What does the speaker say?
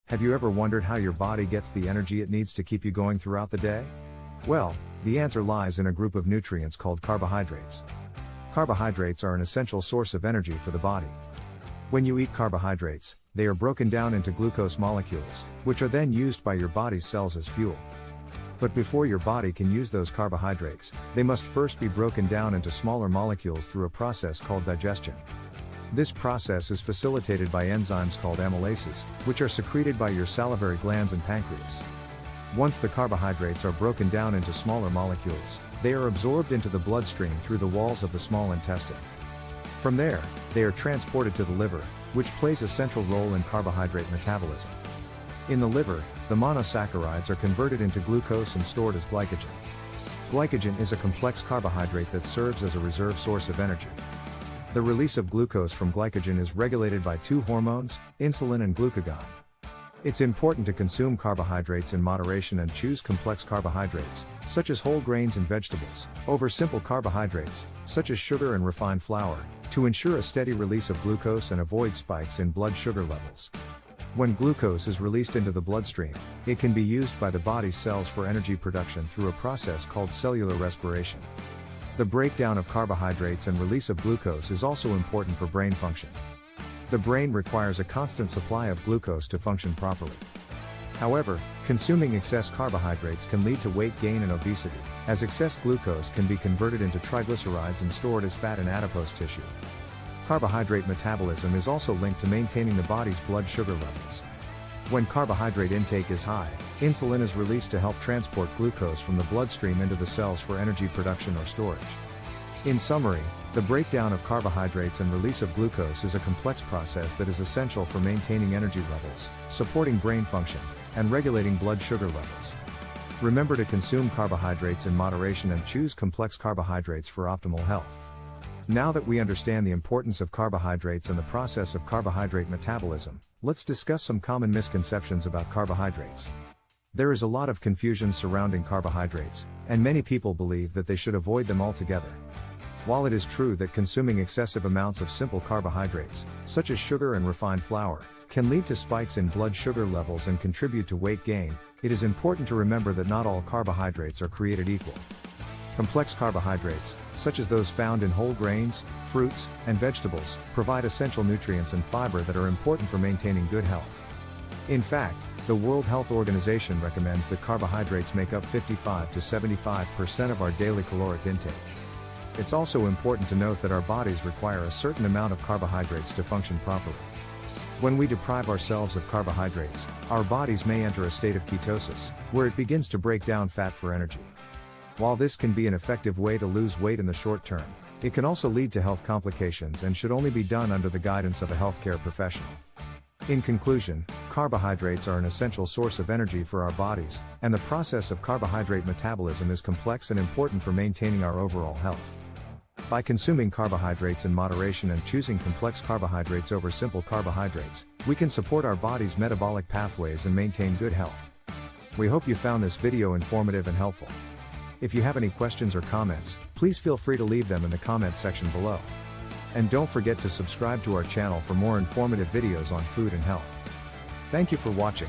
Have you ever wondered how your body gets the energy it needs to keep you going throughout the day? Well, the answer lies in a group of nutrients called carbohydrates. Carbohydrates are an essential source of energy for the body. When you eat carbohydrates, they are broken down into glucose molecules, which are then used by your body's cells as fuel. But before your body can use those carbohydrates, they must first be broken down into smaller molecules through a process called digestion. This process is facilitated by enzymes called amylases, which are secreted by your salivary glands and pancreas. Once the carbohydrates are broken down into smaller molecules, they are absorbed into the bloodstream through the walls of the small intestine. From there, they are transported to the liver, which plays a central role in carbohydrate metabolism. In the liver, the monosaccharides are converted into glucose and stored as glycogen. Glycogen is a complex carbohydrate that serves as a reserve source of energy. The release of glucose from glycogen is regulated by two hormones, insulin and glucagon. It's important to consume carbohydrates in moderation and choose complex carbohydrates, such as whole grains and vegetables, over simple carbohydrates, such as sugar and refined flour, to ensure a steady release of glucose and avoid spikes in blood sugar levels. When glucose is released into the bloodstream, it can be used by the body's cells for energy production through a process called cellular respiration. The breakdown of carbohydrates and release of glucose is also important for brain function. The brain requires a constant supply of glucose to function properly. However, consuming excess carbohydrates can lead to weight gain and obesity, as excess glucose can be converted into triglycerides and stored as fat in adipose tissue. Carbohydrate metabolism is also linked to maintaining the body's blood sugar levels. When carbohydrate intake is high, insulin is released to help transport glucose from the bloodstream into the cells for energy production or storage. In summary, the breakdown of carbohydrates and release of glucose is a complex process that is essential for maintaining energy levels, supporting brain function, and regulating blood sugar levels. Remember to consume carbohydrates in moderation and choose complex carbohydrates for optimal health. Now that we understand the importance of carbohydrates and the process of carbohydrate metabolism, let's discuss some common misconceptions about carbohydrates. There is a lot of confusion surrounding carbohydrates, and many people believe that they should avoid them altogether. While it is true that consuming excessive amounts of simple carbohydrates, such as sugar and refined flour, can lead to spikes in blood sugar levels and contribute to weight gain, it is important to remember that not all carbohydrates are created equal. Complex carbohydrates, such as those found in whole grains, fruits, and vegetables, provide essential nutrients and fiber that are important for maintaining good health. In fact, the World Health Organization recommends that carbohydrates make up 55 to 75% of our daily caloric intake. It's also important to note that our bodies require a certain amount of carbohydrates to function properly. When we deprive ourselves of carbohydrates, our bodies may enter a state of ketosis, where it begins to break down fat for energy. While this can be an effective way to lose weight in the short term, it can also lead to health complications and should only be done under the guidance of a healthcare professional. In conclusion, carbohydrates are an essential source of energy for our bodies, and the process of carbohydrate metabolism is complex and important for maintaining our overall health. By consuming carbohydrates in moderation and choosing complex carbohydrates over simple carbohydrates, we can support our body's metabolic pathways and maintain good health. We hope you found this video informative and helpful. If you have any questions or comments, please feel free to leave them in the comments section below. And don't forget to subscribe to our channel for more informative videos on food and health. Thank you for watching.